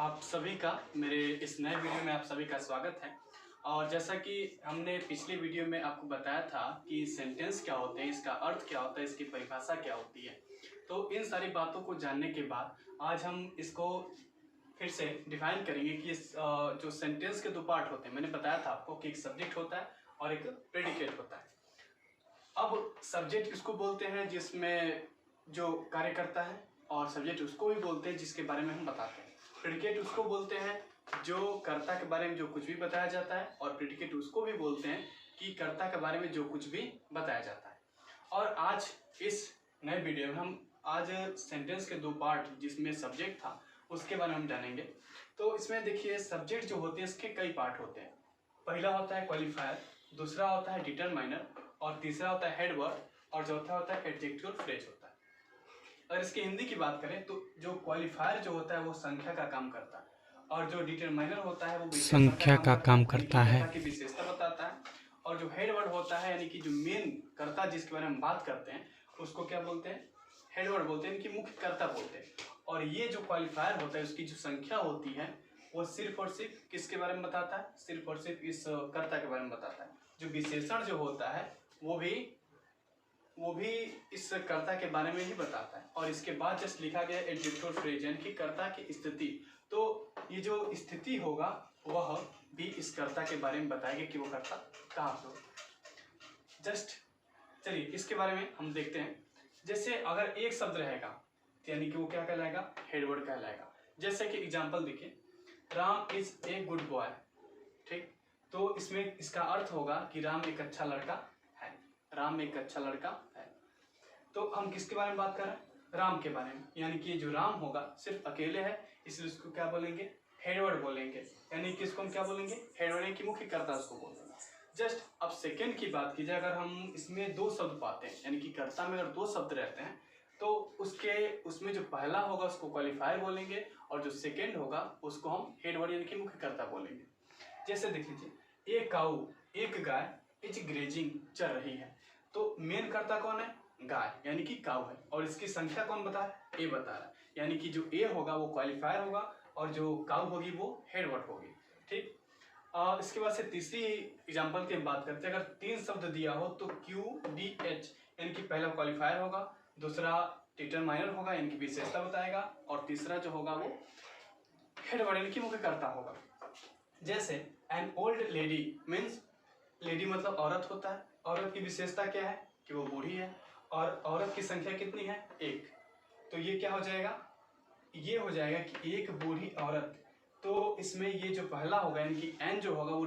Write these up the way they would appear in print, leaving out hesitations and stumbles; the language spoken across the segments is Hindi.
आप सभी का मेरे इस नए वीडियो में आप सभी का स्वागत है। और जैसा कि हमने पिछले वीडियो में आपको बताया था कि सेंटेंस क्या होते हैं, इसका अर्थ क्या होता है, इसकी परिभाषा क्या होती है। तो इन सारी बातों को जानने के बाद आज हम इसको फिर से डिफाइन करेंगे कि जो सेंटेंस के दो पार्ट होते हैं। मैंने बताया था आपको कि एक सब्जेक्ट होता है और एक प्रेडिकेट होता है। अब सब्जेक्ट किसको बोलते हैं? जिसमें जो कार्य करता है, और सब्जेक्ट उसको भी बोलते हैं जिसके बारे में हम बताते हैं। प्रेडिकेट उसको बोलते हैं जो कर्ता के बारे में जो कुछ भी बताया जाता है, और प्रेडिकेट उसको भी बोलते हैं कि कर्ता के बारे में जो कुछ भी बताया जाता है। और आज इस नए वीडियो में हम आज सेंटेंस के दो पार्ट जिसमें सब्जेक्ट था उसके बारे में हम जानेंगे। तो इसमें देखिए, सब्जेक्ट जो होते हैं इसके कई पार्ट होते हैं। पहला होता है क्वालिफायर, दूसरा होता है डिटरमाइनर, और तीसरा होता है हेड वर्ड, और चौथा होता है एडजेक्टिव फ्रेज होता है। अगर इसकी हिंदी की बात करें तो जो क्वालिफायर जो होता है वो संख्या का काम करता है, और जो डिटरमाइनर होता है वो संख्या का काम करता है। कर्ता की विशेषता बताता है, और जो हेड वर्ड होता है यानी कि जो मेन कर्ता जिसके बारे में बात करते हैं उसको क्या बोलते हैं? हेड वर्ड बोलते हैं, इनकी मुख्य कर्ता बोलते हैं। और ये जो क्वालिफायर होता है उसकी जो संख्या होती है वो सिर्फ और सिर्फ किसके बारे में बताता है? सिर्फ और सिर्फ इस कर्ता के बारे में बताता है। जो विशेषण जो होता है वो भी इस कर्ता के बारे में ही बताता है। और इसके बाद जस्ट लिखा गया एडजेक्टिव फ्रेज यानी कि कर्ता की स्थिति। तो ये जो स्थिति होगा वह भी इस कर्ता के बारे में बताएगा कि वो कर्ता कहाँ पे हो। जस्ट चलिए इसके बारे में हम देखते हैं। जैसे अगर एक शब्द रहेगा यानी कि वो क्या कहलाएगा? हेडवर्ड कहलाएगा। जैसे कि एग्जाम्पल देखिए, Ram is a good boy. ठीक, तो इसमें इसका अर्थ होगा कि राम एक अच्छा लड़का है। राम एक अच्छा लड़का है। तो हम किसके बारे में बात कर रहे हैं? राम के बारे में। यानी कि जो राम होगा सिर्फ अकेले है, इसलिए उसको क्या बोलेंगे? हेडवर्ड बोलेंगे। यानी कि इसको हम क्या बोलेंगे? हेडवर्ड की मुख्य कर्ता उसको बोलेंगे। जस्ट अब सेकंड की बात की जाए, अगर हम इसमें दो शब्द पाते हैं यानी कि कर्ता में अगर दो शब्द रहते हैं तो उसमें जो पहला होगा उसको क्वालिफायर बोलेंगे, और जो सेकंड होगा उसको हम हेडवर्ड यानी कि मुख्य कर्ता बोलेंगे। जैसे देख लीजिए, एक काऊ, एक गाय इज ग्रेजिंग, चल रही है। तो मेन कर्ता कौन है? गाय यानी कि काऊ है, और इसकी संख्या कौन बता है? ए बता रहा है। यानी कि जो ए होगा वो क्वालिफायर होगा, और जो काऊ होगी वो हेडवर्ड होगी। ठीक, इसके बाद से तीसरी एग्जांपल की हम बात करते हैं। अगर तीन शब्द दिया हो तो क्यू डी एच यानी कि पहला क्वालिफायर होगा, दूसरा डिटरमाइनर होगा यानी कि विशेषता बताएगा, और तीसरा जो होगा वो हेडवर्ड यानी कि मुख्य कर्ता होगा। जैसे an old lady means, lady मतलब औरत होता है। औरत की विशेषता क्या है? कि वो बूढ़ी है, और औरत की संख्या कितनी है? एक। तो ये क्या हो जाएगा? ये हो जाएगा कि एक बूढ़ी औरत। तो इसमें ये जो पहला होगा यानी कि एन जो होगा वो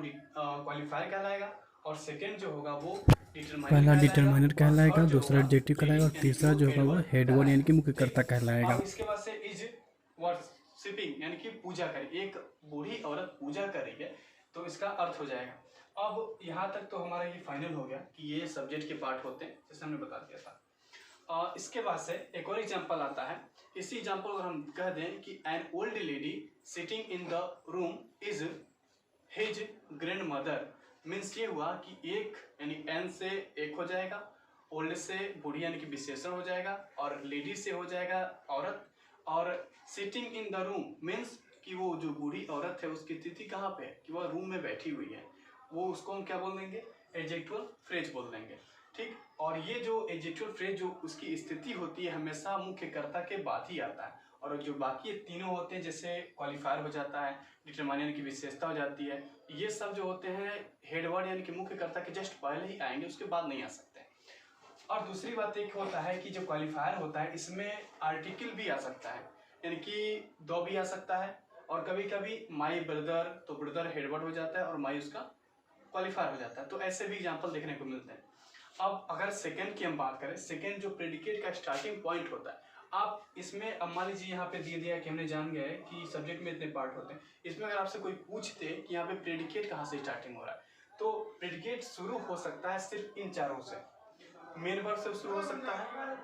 क्वालिफायर कहलाएगा, और सेकंड जो होगा वो डिटरमाइनर पहला कहलाएगा, डिटरमाइनर और कहलाएगा, थर्ड जो दूसरा होगा एडजेक्टिव लेडी कहलाएगा और यानी कि तीसरा वो जो होगा वो हेडवर्ड हेडवर्ड यानी कहलाएगा। कि मुख्य कर्ता ठीक, कहलाएगा। अब इसके बाद से इज वर्शिपिंग यानी कि पूजा करे। एक बूढ़ी औरत पूजा कर रही है, तो इसका अर्थ हो जाएगा। अब यहाँ तक तो हमारा ये फाइनल हो गया कि ये सब्जेक्ट के पार्ट होते हैं, जैसे हमने बता दिया था। इसके बाद से एक और एग्जांपल आता है। इसी एग्जांपल को हम कह दें कि an old lady sitting in the room is his grand mother. Means ये हुआ कि एक यानी एन से एक हो जाएगा, ओल्ड से बूढ़ी यानी कि विशेषण हो जाएगा, और लेडी से हो जाएगा औरत, और sitting in the room means कि वो जो बूढ़ी औरत है उसकी स्थिति कहाँ पे है? कि वह रूम में बैठी हुई है। वो उसको हम क्या बोल देंगे? एडजेक्टिव फ्रेज बोल देंगे। ठीक, और ये जो एडजेक्टिव फ्रेज जो उसकी स्थिति होती है हमेशा मुख्य कर्ता के बाद ही आता है, और जो बाकी तीनों होते हैं जैसे क्वालिफायर हो जाता है, डिटरमाइनर की विशेषता हो जाती है, ये सब जो होते हैं हेडवर्ड यानी कि मुख्य कर्ता के जस्ट पहले ही आएंगे, उसके बाद नहीं आ सकते। और दूसरी बात एक होता है कि जो क्वालिफायर होता है इसमें आर्टिकल भी आ सकता है, यानी कि दो भी आ सकता है, और कभी कभी माई ब्रदर, तो ब्रदर हेडवर्ड हो जाता है और माई उसका क्वालिफायर हो जाता है। तो ऐसे भी एग्जाम्पल देखने को मिलते हैं। अब अगर सेकंड की हम बात करें, सेकंड जो प्रेडिकेट का स्टार्टिंग पॉइंट होता है, आप इसमें अब मान लीजिए यहाँ पे दिए दिया कि हमने जान गए कि सब्जेक्ट में इतने पार्ट होते हैं। इसमें अगर आपसे कोई पूछते कि यहाँ पे प्रेडिकेट कहाँ से स्टार्टिंग हो रहा है, तो प्रेडिकेट शुरू हो सकता है सिर्फ इन चारों से। मेन वर्ड से शुरू हो सकता है,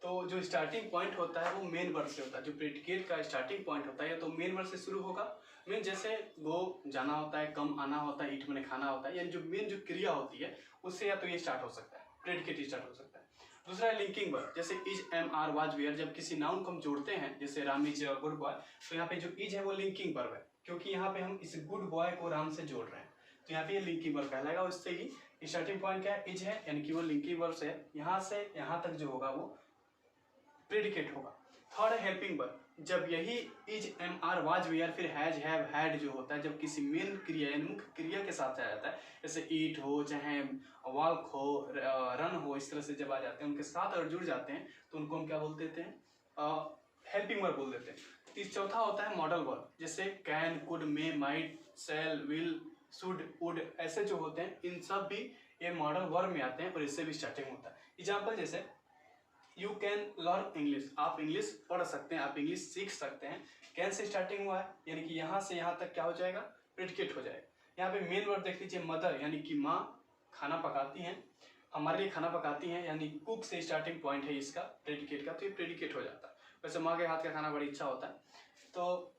तो जो स्टार्टिंग पॉइंट होता है वो मेन वर्ड से होता है। जो प्रेडिकेट का स्टार्टिंग पॉइंट होता है तो मेन वर्ड से शुरू होगा। मेन जैसे गो जाना होता है, कम आना होता है, ईट मैंने खाना होता है, यानी जो मेन जो क्रिया होती है उससे या तो ये स्टार्ट हो सकता है, प्रेडिकेट स्टार्ट हो सकता है। दूसरा है लिंकिंग वर्ब, जैसे is, am, are, was, were. जब किसी नाउन को हम जोड़ते हैं, जैसे राम इज गुड बॉय, तो यहाँ पे जो इज है वो लिंकिंग वर्ब है, क्योंकि यहाँ पे हम इस गुड बॉय को राम से जोड़ रहे हैं, तो यहाँ पे ये लिंकिंग वर्ब कहलाएगा। उससे ही स्टार्टिंग पॉइंट क्या है, इज है, यानी कि वो लिंकिंग वर्ब से यहाँ से यहाँ तक जो होगा वो प्रेडिकेट होगा। थर्ड है हेल्पिंग वर्ब, जब यही is, am, are, was, were, फिर हैज, हैव, हैड जो होता है, जब किसी मेन क्रिया यानी मुख्य क्रिया के साथ आ जाता है, जैसे ईट हो, चाहे वॉक हो, रन हो, इस तरह से जब आ जाते हैं उनके साथ अगर जुड़ जाते हैं तो उनको हम क्या बोल देते हैं, हेल्पिंग वर्ब बोल देते हैं। चौथा होता है मॉडल वर्ब, जैसे can, could, may, might, shall, will, should, would, ऐसे जो होते हैं इन सब भी ये मॉडल वर्ब में आते हैं और इससे भी स्टार्टिंग होता है। एग्जाम्पल जैसे यू कैन लर्न इंग्लिश, आप इंग्लिश पढ़ सकते हैं, आप इंग्लिश सीख सकते हैं। कैन से स्टार्टिंग हुआ है, यानी कि यहाँ से यहाँ तक क्या हो जाएगा, प्रेडिकेट हो जाएगा। यहाँ पे मेन वर्ड देख लीजिए, मदर, यानी कि माँ खाना पकाती हैं, हमारे लिए खाना पकाती हैं, यानी कुक से स्टार्टिंग पॉइंट है इसका प्रेडिकेट का, तो ये प्रेडिकेट हो जाता है। वैसे माँ के हाथ का खाना बड़ी अच्छा होता है। तो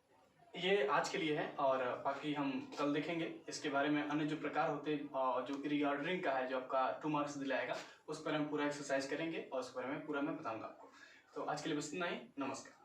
ये आज के लिए है, और बाकी हम कल देखेंगे इसके बारे में अन्य जो प्रकार होते हैं, जो रीऑर्डरिंग का है, जो आपका 2 मार्क्स दिलाएगा, उस पर हम पूरा एक्सरसाइज करेंगे और उस पर मैं पूरा बताऊंगा आपको। तो आज के लिए बस इतना ही, नमस्कार।